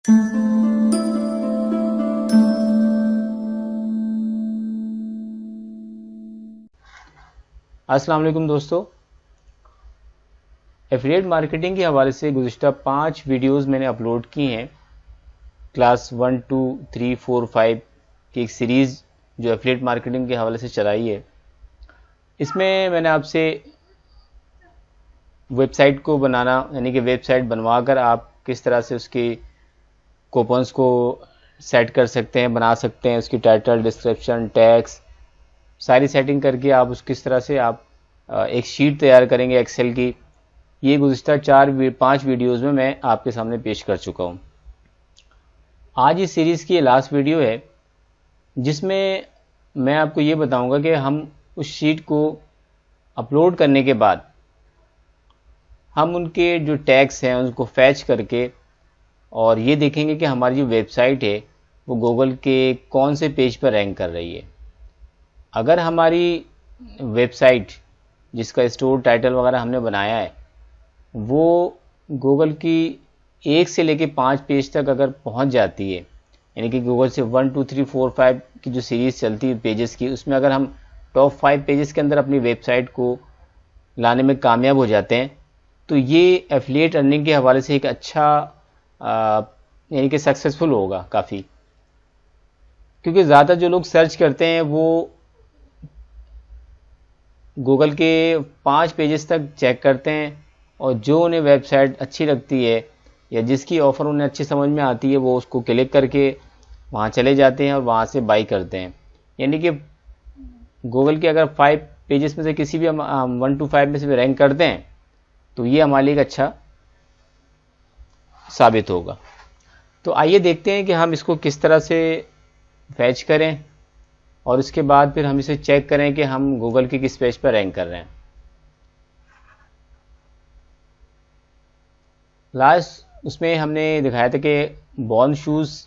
अस्सलाम वालेकुम दोस्तों, एफिलिएट मार्केटिंग के हवाले से गुज़िश्ता 5 वीडियोस मैंने अपलोड की हैं। क्लास 1, 2, 3, 4, 5 की एक सीरीज़ जो एफिलिएट मार्केटिंग के हवाले से चलाई है। इसमें मैंने आपसे वेबसाइट को बनाना, यानी कि वेबसाइट बनवा कर आप किस तरह से उसके कूपन्स को सेट कर सकते हैं, बना सकते हैं, उसकी टाइटल, डिस्क्रिप्शन, टैग्स सारी सेटिंग करके आप उस किस तरह से आप एक शीट तैयार करेंगे एक्सेल की। ये गुज़िश्ता 4-5 वीडियोज़ में मैं आपके सामने पेश कर चुका हूँ। आज इस सीरीज़ की ये लास्ट वीडियो है जिसमें मैं आपको ये बताऊंगा कि हम उस शीट को अपलोड करने के बाद हम उनके जो टैग्स हैं उनको फैच करके और ये देखेंगे कि हमारी जो वेबसाइट है वो गूगल के कौन से पेज पर रैंक कर रही है। अगर हमारी वेबसाइट जिसका स्टोर टाइटल वगैरह हमने बनाया है वो गूगल की 1 से लेके 5 पेज तक अगर पहुंच जाती है, यानी कि गूगल से 1, 2, 3, 4, 5 की जो सीरीज़ चलती है पेजेस की, उसमें अगर हम टॉप 5 पेजेस के अंदर अपनी वेबसाइट को लाने में कामयाब हो जाते हैं तो ये एफिलिएट अर्निंग के हवाले से एक अच्छा यानी कि सक्सेसफुल होगा काफ़ी। क्योंकि ज़्यादा जो लोग सर्च करते हैं वो गूगल के 5 पेजेस तक चेक करते हैं और जो उन्हें वेबसाइट अच्छी लगती है या जिसकी ऑफ़र उन्हें अच्छी समझ में आती है वो उसको क्लिक करके वहाँ चले जाते हैं और वहाँ से बाई करते हैं। यानी कि गूगल के अगर 5 पेजेस में से किसी भी हम 1 to 5 में से भी रैंक करते हैं तो ये हमारे लिए एक अच्छा साबित होगा। तो आइए देखते हैं कि हम इसको किस तरह से फैच करें और उसके बाद फिर हम इसे चेक करें कि हम गूगल के किस पेज पर रैंक कर रहे हैं। लास्ट उसमें हमने दिखाया था कि बॉर्न शूज़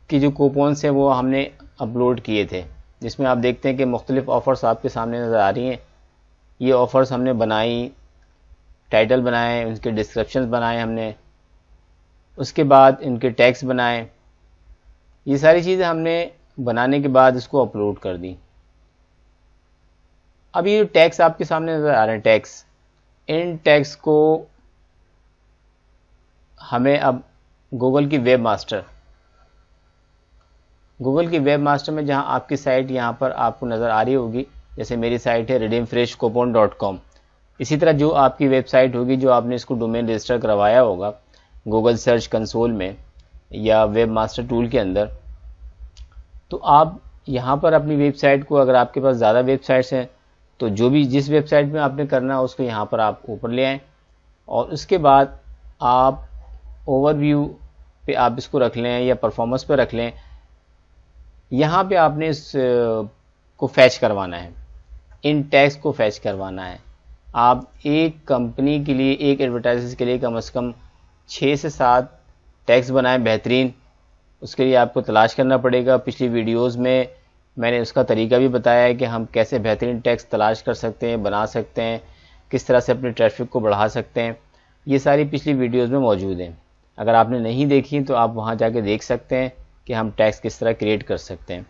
की जो कूपन्स हैं वो हमने अपलोड किए थे, जिसमें आप देखते हैं कि मुख्तलिफ ऑफ़र्स आपके सामने नज़र आ रही हैं। ये ऑफ़र्स हमने बनाई, टाइटल बनाए, उनके डिस्क्रिप्शंस बनाए हमने, उसके बाद इनके टैग्स बनाए। ये सारी चीज़ें हमने बनाने के बाद इसको अपलोड कर दी। अब ये टैग्स आपके सामने नज़र आ रहे हैं, टैग्स, इन टैग्स को हमें अब गूगल की वेब मास्टर में जहां आपकी साइट यहां पर आपको नज़र आ रही होगी, जैसे मेरी साइट है redeemfreshcoupon.com, इसी तरह जो आपकी वेबसाइट होगी जो आपने इसको डोमेन रजिस्टर करवाया होगा गूगल सर्च कंसोल में या वेब मास्टर टूल के अंदर, तो आप यहाँ पर अपनी वेबसाइट को, अगर आपके पास ज़्यादा वेबसाइट्स हैं तो जो भी जिस वेबसाइट में आपने करना है उसको यहाँ पर आप ऊपर ले आएँ और उसके बाद आप ओवरव्यू पे आप इसको रख लें या परफॉर्मेंस पे रख लें। यहाँ पे आपने इस को फैच करवाना है, इन टैग्स को फैच करवाना है। आप एक कंपनी के लिए, एक एडवर्टाइजर के लिए कम से कम 6 से 7 टैग्स बनाएं बेहतरीन। उसके लिए आपको तलाश करना पड़ेगा। पिछली वीडियोस में मैंने उसका तरीका भी बताया है कि हम कैसे बेहतरीन टैग्स तलाश कर सकते हैं, बना सकते हैं, किस तरह से अपने ट्रैफिक को बढ़ा सकते हैं। ये सारी पिछली वीडियोस में मौजूद हैं। अगर आपने नहीं देखी तो आप वहाँ जाके देख सकते हैं कि हम टैग्स किस तरह क्रिएट कर सकते हैं।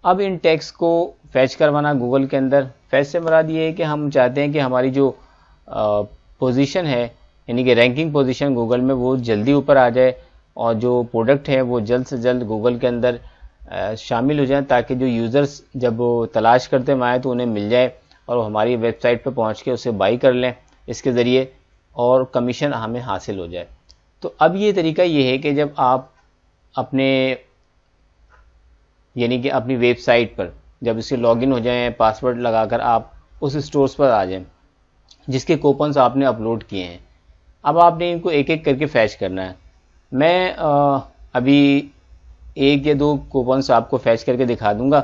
अब इन टैग्स को फैच करवाना गूगल के अंदर, फैच से मुराद ये है कि हम चाहते हैं कि हमारी जो पोजीशन है, यानी कि रैंकिंग पोजीशन गूगल में, वो जल्दी ऊपर आ जाए और जो प्रोडक्ट है वो जल्द से जल्द गूगल के अंदर शामिल हो जाए, ताकि जो यूज़र्स जब वो तलाश करते हुए आए तो उन्हें मिल जाए और वो हमारी वेबसाइट पर पहुंच के उसे बाई कर लें इसके ज़रिए और कमीशन हमें हासिल हो जाए। तो अब ये तरीका ये है कि जब आप अपने, यानी कि अपनी वेबसाइट पर जब इससे लॉगिन हो जाएं, पासवर्ड लगाकर आप उस स्टोर्स पर आ जाएं जिसके कूपन्स आपने अपलोड किए हैं। अब आपने इनको एक एक करके फैच करना है। मैं अभी 1 या 2 कूपन्स आपको फैच करके दिखा दूंगा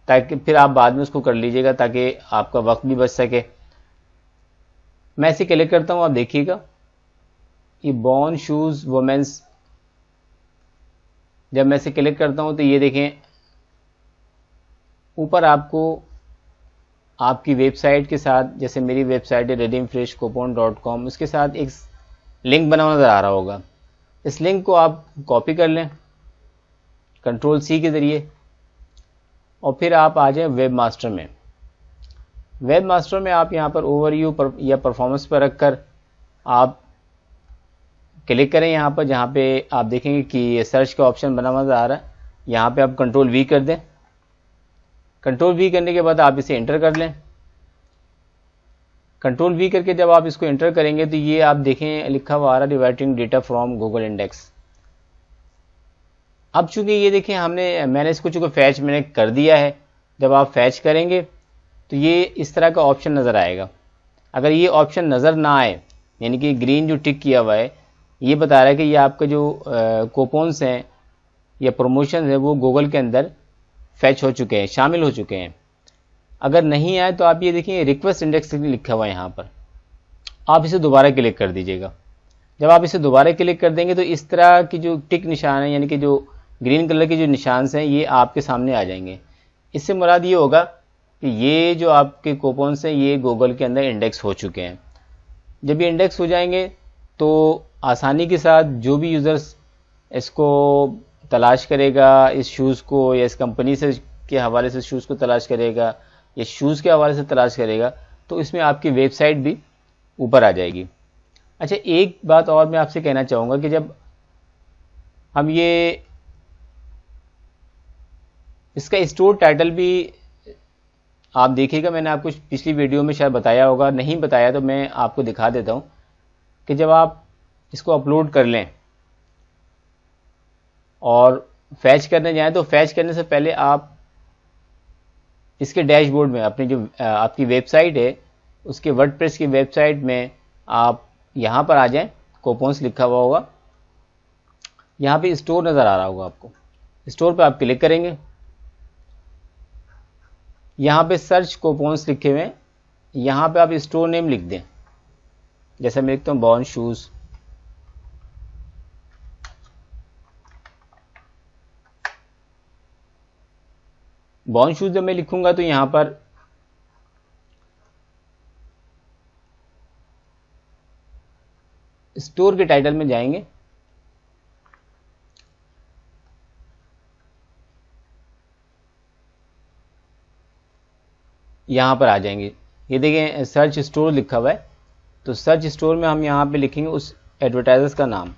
ताकि फिर आप बाद में उसको कर लीजिएगा, ताकि आपका वक्त भी बच सके। मैं इसे क्लिक करता हूँ, आप देखिएगा ये बॉर्न शूज़ वुमेन्स, जब मैं इसे क्लिक करता हूँ तो ये देखें ऊपर आपको आपकी वेबसाइट के साथ, जैसे मेरी वेबसाइट है redeemfreshcoupon.com, उसके साथ एक लिंक बना हुआ नज़र आ रहा होगा। इस लिंक को आप कॉपी कर लें कंट्रोल सी के ज़रिए और फिर आप आ जाएं वेब मास्टर में। वेब मास्टर में आप यहाँ पर ओवरव्यू पर या परफॉर्मेंस पर रखकर आप क्लिक करें यहाँ पर, जहाँ पे आप देखेंगे कि सर्च का ऑप्शन बना हुआ नज़र आ रहा है। यहाँ पे आप कंट्रोल वी कर दें। कंट्रोल वी करने के बाद आप इसे एंटर कर लें। कंट्रोल वी करके जब आप इसको एंटर करेंगे तो ये आप देखें लिखा हुआ आ रहा है reverting data from Google index. अब चूंकि ये देखें मैंने इसको चूंकि फैच मैंने कर दिया है, जब आप फैच करेंगे तो ये इस तरह का ऑप्शन नज़र आएगा। अगर ये ऑप्शन नज़र ना आए, यानी कि ग्रीन जो टिक किया हुआ है, ये बता रहा है कि ये आपके जो कूपन्स हैं या प्रमोशन है वो गूगल के अंदर फैच हो चुके हैं, शामिल हो चुके हैं। अगर नहीं आए तो आप ये देखिए रिक्वेस्ट इंडेक्स लिखा हुआ है यहाँ पर, आप इसे दोबारा क्लिक कर दीजिएगा। जब आप इसे दोबारा क्लिक कर देंगे तो इस तरह की जो टिक निशान है, यानी कि जो ग्रीन कलर के जो निशान हैं, ये आपके सामने आ जाएंगे। इससे मुराद ये होगा कि ये जो आपके कूपन्स हैं ये गूगल के अंदर इंडेक्स हो चुके हैं। जब ये इंडेक्स हो जाएंगे तो आसानी के साथ जो भी यूज़र्स इसको तलाश करेगा, इस शूज़ को या इस कंपनी से के हवाले से शूज़ को तलाश करेगा या शूज़ के हवाले से तलाश करेगा, तो इसमें आपकी वेबसाइट भी ऊपर आ जाएगी। अच्छा, एक बात और मैं आपसे कहना चाहूँगा कि जब हम ये इसका स्टोर टाइटल भी आप देखिएगा, मैंने आपको पिछली वीडियो में शायद बताया होगा, नहीं बताया तो मैं आपको दिखा देता हूँ कि जब आप इसको अपलोड कर लें और फैच करने जाएं तो फैच करने से पहले आप इसके डैशबोर्ड में अपनी जो आपकी वेबसाइट है उसके वर्डप्रेस की वेबसाइट में आप यहाँ पर आ जाएं, कूपन्स लिखा हुआ होगा, यहाँ पे स्टोर नज़र आ रहा होगा आपको। स्टोर पे आप क्लिक करेंगे, यहाँ पे सर्च कूपन्स लिखे हुए हैं, यहाँ पे आप स्टोर नेम लिख दें। जैसे मैं लिखता हूँ बॉर्न शूज़, बॉर्न शूज़ जब मैं लिखूंगा तो यहाँ पर स्टोर के टाइटल में जाएंगे, यहाँ पर आ जाएंगे। ये देखें सर्च स्टोर लिखा हुआ है, तो सर्च स्टोर में हम यहाँ पे लिखेंगे उस एडवर्टाइजर्स का नाम।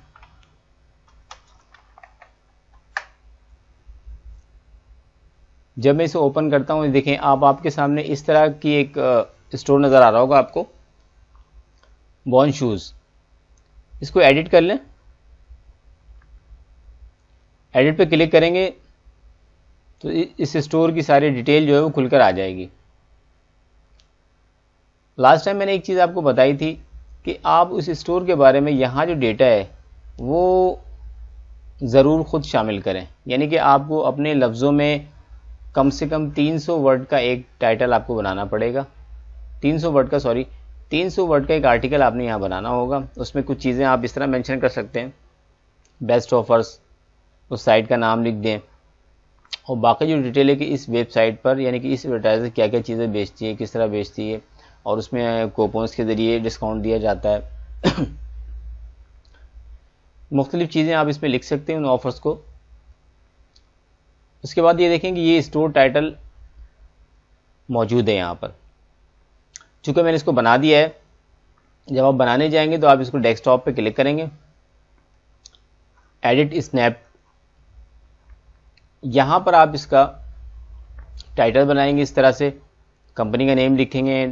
जब मैं इसे ओपन करता हूँ देखें आपके सामने इस तरह की एक स्टोर नज़र आ रहा होगा आपको, बॉर्न शूज़। इसको एडिट कर लें, एडिट पे क्लिक करेंगे तो इस स्टोर की सारी डिटेल जो है वो खुलकर आ जाएगी। लास्ट टाइम मैंने एक चीज़ आपको बताई थी कि आप उस स्टोर के बारे में यहाँ जो डेटा है वो ज़रूर ख़ुद शामिल करें, यानी कि आपको अपने लफ्ज़ों में कम से कम 300 वर्ड का एक टाइटल आपको बनाना पड़ेगा। 300 वर्ड का एक आर्टिकल आपने यहाँ बनाना होगा। उसमें कुछ चीज़ें आप इस तरह मेंशन कर सकते हैं, बेस्ट ऑफर्स, उस साइट का नाम लिख दें और बाकी जो डिटेल है कि इस वेबसाइट पर यानी कि इस एडवर्टाइजर क्या क्या चीज़ें बेचती है, किस तरह बेचती है और उसमें कूपन्स के ज़रिए डिस्काउंट दिया जाता है। मुख्तलिफ चीज़ें आप इसमें लिख सकते हैं उन ऑफर्स को। उसके बाद ये देखें कि ये स्टोर टाइटल मौजूद है यहाँ पर। चूँकि मैंने इसको बना दिया है, जब आप बनाने जाएंगे तो आप इसको डेस्कटॉप पे क्लिक करेंगे, एडिट स्नैप, यहाँ पर आप इसका टाइटल बनाएंगे इस तरह से, कंपनी का नेम लिखेंगे,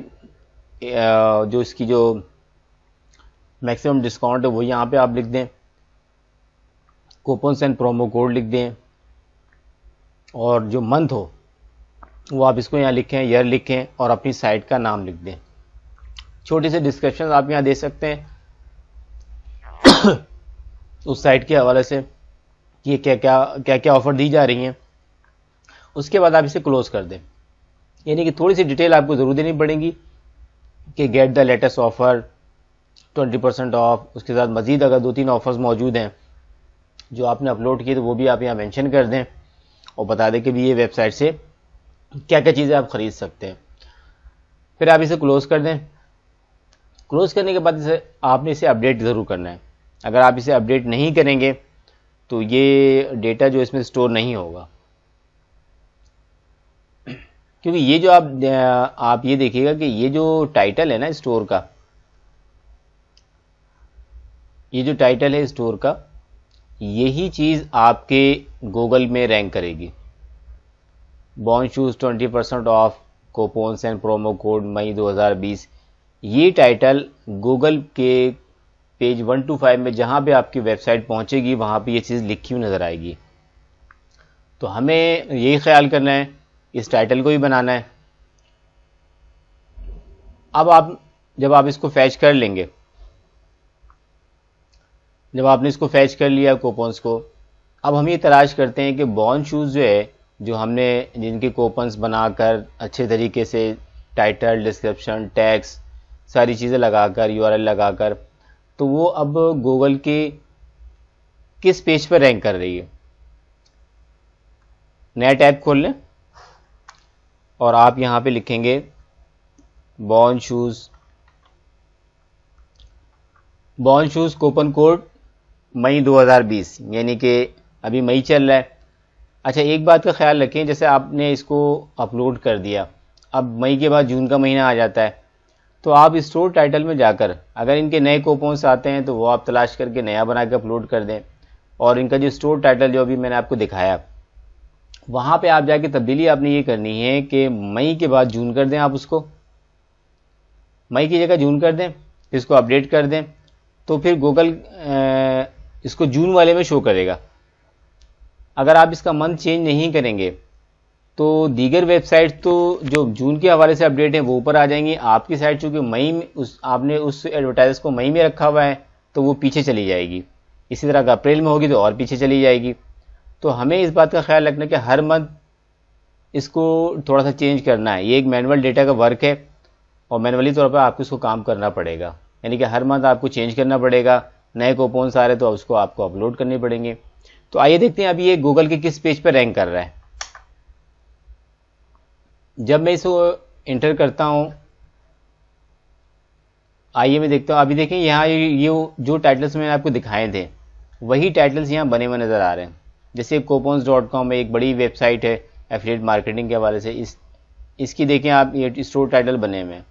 जो इसकी जो मैक्सिमम डिस्काउंट है वो यहाँ पे आप लिख दें, कूपन्स एंड प्रोमो कोड लिख दें और जो मंथ हो वो आप इसको यहाँ लिखें, ईयर लिखें और अपनी साइट का नाम लिख दें। छोटे से डिस्क्रिप्शन आप यहाँ दे सकते हैं उस साइट के हवाले से कि क्या क्या ऑफ़र दी जा रही हैं। उसके बाद आप इसे क्लोज़ कर दें, यानी कि थोड़ी सी डिटेल आपको ज़रूर देनी पड़ेगी कि get the latest offer 20% of, उसके साथ मज़ीद अगर 2-3 ऑफ़र्स मौजूद हैं जो आपने अपलोड किए तो वो भी आप यहाँ मेंशन कर दें और बता दें कि भी ये वेबसाइट से क्या क्या चीज़ें आप ख़रीद सकते हैं। फिर आप इसे क्लोज़ कर दें। क्लोज करने के बाद आपने इसे अपडेट ज़रूर करना है। अगर आप इसे अपडेट नहीं करेंगे तो ये डेटा जो इसमें स्टोर नहीं होगा, क्योंकि ये जो आप ये देखिएगा कि ये जो टाइटल है ना स्टोर का, ये जो टाइटल है स्टोर का, यही चीज़ आपके गूगल में रैंक करेगी। Born shoes 20% off coupons and promo code May 2020, ये टाइटल गूगल के पेज 1 to 5 में जहाँ पे आपकी वेबसाइट पहुँचेगी वहाँ पे ये चीज़ लिखी हुई नज़र आएगी। तो हमें यही ख्याल करना है, इस टाइटल को भी बनाना है। अब जब आप इसको फैच कर लेंगे, जब आपने इसको फैच कर लिया कूपन्स को, अब हम ये तलाश करते हैं कि बॉर्न शूज़ जो है, जो हमने जिनके कूपन्स बनाकर अच्छे तरीके से टाइटल, डिस्क्रिप्शन, टैग्स, सारी चीज़ें लगाकर, यूआरएल लगाकर, तो वो अब गूगल के किस पेज पर रैंक कर रही है। नया टैब खोल लें और आप यहाँ पे लिखेंगे born shoes coupon code May 2020, यानी कि अभी मई चल रहा है। अच्छा, एक बात का ख्याल रखें, जैसे आपने इसको अपलोड कर दिया, अब मई के बाद जून का महीना आ जाता है, तो आप स्टोर टाइटल में जाकर अगर इनके नए कूपन्स आते हैं तो वो आप तलाश करके नया बना के अपलोड कर दें, और इनका जो स्टोर टाइटल जो अभी मैंने आपको दिखाया, वहाँ पे आप जाके तब्दीली आपने ये करनी है कि मई के बाद जून कर दें। आप उसको मई की जगह जून कर दें, इसको अपडेट कर दें, तो फिर गूगल इसको जून वाले में शो करेगा। अगर आप इसका मंथ चेंज नहीं करेंगे तो दीगर वेबसाइट तो जो जून के हवाले से अपडेट है वो ऊपर आ जाएंगी, आपकी साइट चूँकि मई में आपने उस एडवर्टाइज को मई में रखा हुआ है तो वो पीछे चली जाएगी। इसी तरह अगर अप्रैल में होगी तो और पीछे चली जाएगी। तो हमें इस बात का ख्याल रखना कि हर मंथ इसको थोड़ा सा चेंज करना है। ये एक मैनुअल डेटा का वर्क है और मैनुअली तौर पर आपको इसको काम करना पड़ेगा, यानी कि हर मंथ आपको चेंज करना पड़ेगा। नए कूपन्स आ रहे तो उसको आपको अपलोड करने पड़ेंगे। तो आइए देखते हैं अभी ये गूगल के किस पेज पर रैंक कर रहा है। जब मैं इसको इंटर करता हूं, आइए मैं देखता हूं। अभी देखें यहाँ ये जो टाइटल्स मैंने आपको दिखाए थे वही टाइटल्स यहाँ बने हुए नज़र आ रहे हैं। जैसे coupons.com एक बड़ी वेबसाइट है एफिलिएट मार्केटिंग के हवाले से, इसकी देखें आप, ये स्टोर टाइटल बने हुए हैं।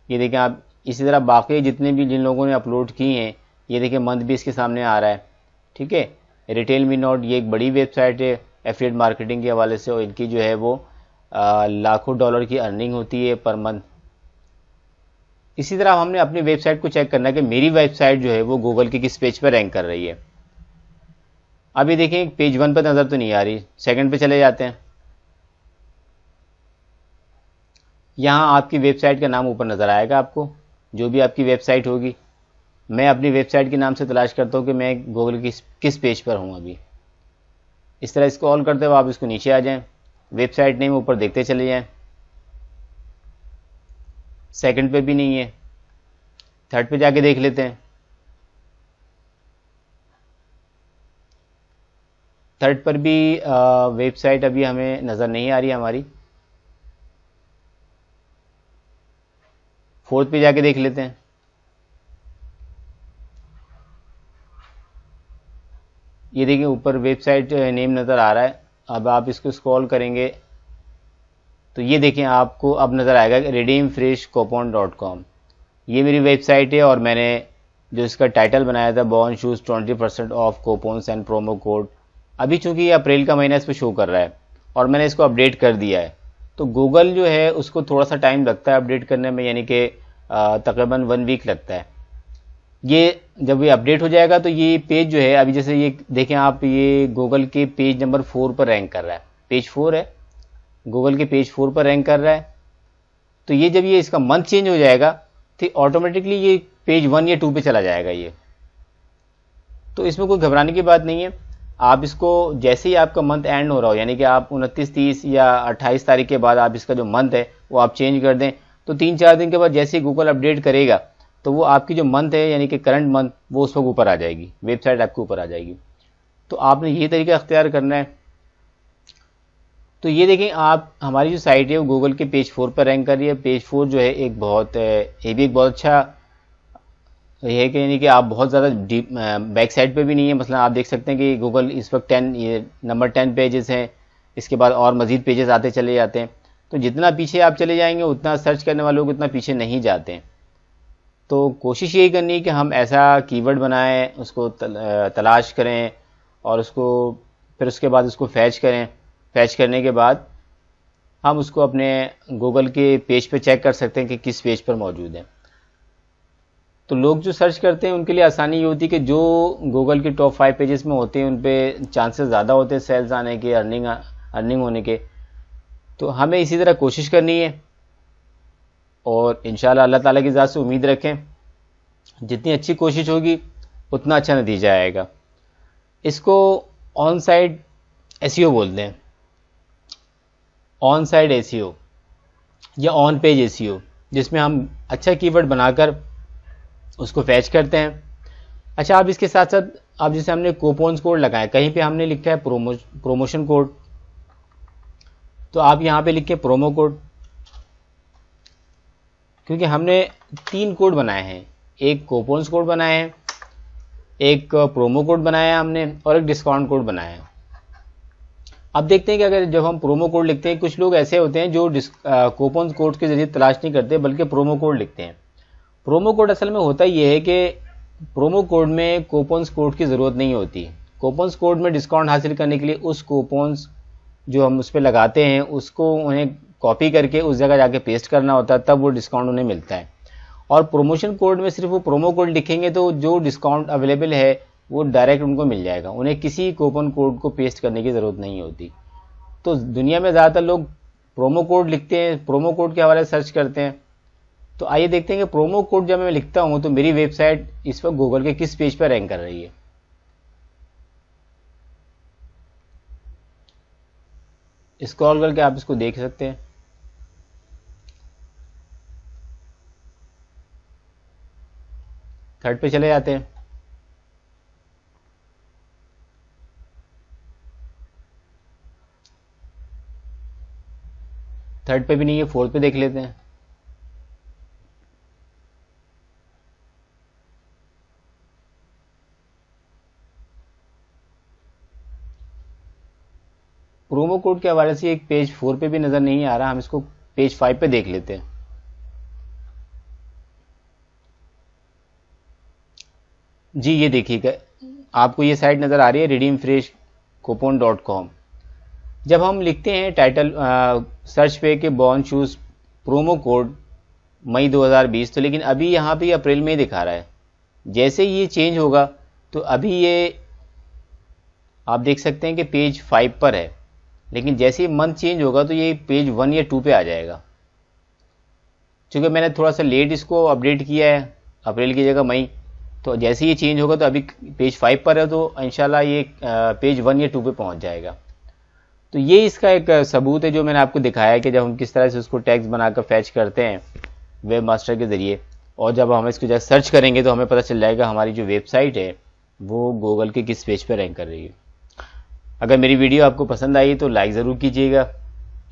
ये देखें आप, इसी तरह बाकी जितने भी जिन लोगों ने अपलोड किए हैं, ये देखें मंथ भी इसके सामने आ रहा है। ठीक है, रिटेल मी नोट ये एक बड़ी वेबसाइट है एफिलिएट मार्केटिंग के हवाले से, और इनकी जो है वो लाखों डॉलर की अर्निंग होती है पर मंथ। इसी तरह हमने अपनी वेबसाइट को चेक करना है कि मेरी वेबसाइट जो है वो गूगल के किस पेज पर रैंक कर रही है। अभी देखें पेज 1 पर नज़र तो नहीं आ रही, सेकंड पे चले जाते हैं। यहाँ आपकी वेबसाइट का नाम ऊपर नज़र आएगा आपको, जो भी आपकी वेबसाइट होगी। मैं अपनी वेबसाइट के नाम से तलाश करता हूँ कि मैं गूगल की किस पेज पर हूँ अभी। इस तरह स्क्रॉल करते हुए आप इसको नीचे आ जाएं, वेबसाइट नेम ऊपर देखते चले जाएं। सेकंड पे भी नहीं है, थर्ड पे जाके देख लेते हैं। थर्ड पर भी वेबसाइट अभी हमें नज़र नहीं आ रही हमारी। फोर्थ पे जाके देख लेते हैं। ये देखिए ऊपर वेबसाइट नेम नज़र आ रहा है। अब आप इसको स्क्रॉल करेंगे तो ये देखें आपको अब नज़र आएगा redeemfreshcoupon.com। ये मेरी वेबसाइट है और मैंने जो इसका टाइटल बनाया था born shoes 20% off coupons and promo code. अभी चूंकि ये अप्रैल का महीना इस पर शो कर रहा है और मैंने इसको अपडेट कर दिया है, तो गूगल जो है उसको थोड़ा सा टाइम लगता है अपडेट करने में, यानी कि तकरीबन 1 वीक लगता है। ये जब ये अपडेट हो जाएगा तो ये पेज जो है, अभी जैसे ये देखें आप, ये गूगल के पेज नंबर 4 पर रैंक कर रहा है। पेज 4 है, गूगल के पेज 4 पर रैंक कर रहा है। तो ये जब ये इसका मंथ चेंज हो जाएगा तो ऑटोमेटिकली ये पेज 1 या 2 पे चला जाएगा ये। तो इसमें कोई घबराने की बात नहीं है। आप इसको जैसे ही आपका मंथ एंड हो रहा हो, यानी कि आप 29, 30 या 28 तारीख के बाद आप इसका जो मंथ है वो आप चेंज कर दें, तो 3-4 दिन के बाद जैसे ही गूगल अपडेट करेगा तो वो आपकी जो मंथ है यानी कि करंट मंथ वो उस वक्त ऊपर आ जाएगी, वेबसाइट आपके ऊपर आ जाएगी। तो आपने ये तरीका अख्तियार करना है। तो ये देखें आप, हमारी जो साइट है वो गूगल के पेज 4 पर रैंक कर रही है। पेज 4 जो है एक बहुत ये भी एक बहुत अच्छा ये है कि यानी कि आप बहुत ज़्यादा डीप बैक साइड पे भी नहीं है। मसलन आप देख सकते हैं कि गूगल इस वक्त 10 ये नंबर 10 पेजेस हैं, इसके बाद और मज़ीद पेजेस आते चले जाते हैं। तो जितना पीछे आप चले जाएंगे उतना सर्च करने वालों को उतना पीछे नहीं जाते हैं। तो कोशिश यही करनी है कि हम ऐसा कीवर्ड बनाएं, उसको तलाश करें और उसको फिर उसके बाद उसको फैच करें। फैच करने के बाद हम उसको अपने गूगल के पेज पे चेक कर सकते हैं कि किस पेज पर मौजूद है। तो लोग जो सर्च करते हैं उनके लिए आसानी ये होती है कि जो गूगल के टॉप 5 पेजेस में होते हैं उन पे चांसेस ज़्यादा होते हैं सेल्स आने के, अर्निंग होने के। तो हमें इसी तरह कोशिश करनी है और इंशाल्लाह अल्लाह ताला की ज़ात से उम्मीद रखें, जितनी अच्छी कोशिश होगी उतना अच्छा नतीजा आएगा। इसको ऑन साइट एसईओ बोलते हैं, ऑन साइट एसईओ या ऑन पेज एसईओ, जिसमें हम अच्छा कीवर्ड बनाकर उसको फैच करते हैं। अच्छा, आप इसके साथ साथ आप जैसे हमने कूपन्स कोड लगाए, कहीं पे हमने लिखा है प्रोमोशन कोड, तो आप यहाँ पे लिखें प्रोमो कोड, क्योंकि हमने 3 कोड बनाए हैं, एक कूपन्स कोड बनाए हैं, एक प्रोमो कोड बनाया है हमने और एक डिस्काउंट कोड बनाया है। अब देखते हैं कि अगर जब हम प्रोमो कोड लिखते हैं, कुछ लोग ऐसे होते हैं जो कूपन्स कोड के जरिए तलाश नहीं करते बल्कि प्रोमो कोड लिखते हैं। प्रोमो कोड असल में होता यह है कि प्रोमो कोड में कूपन्स कोड की ज़रूरत नहीं होती। कूपन्स कोड में डिस्काउंट हासिल करने के लिए उस कूपन्स जो हम उस पर लगाते हैं उसको उन्हें कॉपी करके उस जगह जाके पेस्ट करना होता है, तब वो डिस्काउंट उन्हें मिलता है। और प्रोमोशन कोड में सिर्फ वो प्रोमो कोड लिखेंगे तो जो डिस्काउंट अवेलेबल है वो डायरेक्ट उनको मिल जाएगा, उन्हें किसी कूपन कोड को पेस्ट करने की ज़रूरत नहीं होती। तो दुनिया में ज़्यादातर लोग प्रोमो कोड लिखते हैं, प्रोमो कोड के हवाले से सर्च करते हैं। तो आइए देखते हैं कि प्रोमो कोड जब मैं लिखता हूं तो मेरी वेबसाइट इस वक्त गूगल के किस पेज पर रैंक कर रही है। स्क्रॉल करके आप इसको देख सकते हैं। थर्ड पे चले जाते हैं। थर्ड पे भी नहीं है, फोर्थ पे देख लेते हैं। प्रोमो कोड के हवाले से एक पेज 4 पे भी नजर नहीं आ रहा, हम इसको पेज 5 पे देख लेते हैं। जी ये देखिएगा, आपको ये साइट नजर आ रही है redeemfreshcoupon.com। जब हम लिखते हैं टाइटल सर्च पे के born shoes promo code May 2020, तो लेकिन अभी यहाँ पे अप्रैल में ही दिखा रहा है। जैसे ही ये चेंज होगा तो अभी ये आप देख सकते हैं कि पेज 5 पर है, लेकिन जैसे ही मंथ चेंज होगा तो ये पेज 1 या 2 पे आ जाएगा। चूँकि मैंने थोड़ा सा लेट इसको अपडेट किया है, अप्रैल की जगह मई, तो जैसे ही ये चेंज होगा तो अभी पेज 5 पर है, तो इंशाल्लाह ये पेज 1 या 2 पे पहुंच जाएगा। तो ये इसका एक सबूत है जो मैंने आपको दिखाया है कि जब हम किस तरह से उसको टैग्स बनाकर फैच करते हैं वेब मास्टर के ज़रिए, और जब हम इसको जब सर्च करेंगे तो हमें पता चल जाएगा हमारी जो वेबसाइट है वो गूगल के किस पेज पर रैंक कर रही है। अगर मेरी वीडियो आपको पसंद आई तो लाइक ज़रूर कीजिएगा,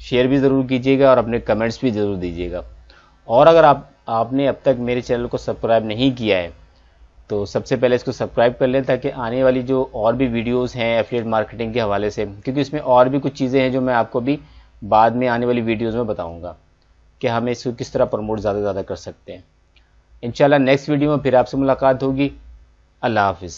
शेयर भी ज़रूर कीजिएगा और अपने कमेंट्स भी ज़रूर दीजिएगा। और अगर आपने अब तक मेरे चैनल को सब्सक्राइब नहीं किया है तो सबसे पहले इसको सब्सक्राइब कर लें, ताकि आने वाली जो और भी वीडियोस हैं एफिलिएट मार्केटिंग के हवाले से, क्योंकि इसमें और भी कुछ चीज़ें हैं जो मैं आपको भी बाद में आने वाली वीडियोस में बताऊंगा कि हमें इसको किस तरह प्रमोट ज़्यादा से ज़्यादा कर सकते हैं। इंशाल्लाह नेक्स्ट वीडियो में फिर आपसे मुलाकात होगी। अल्लाह हाफिज़।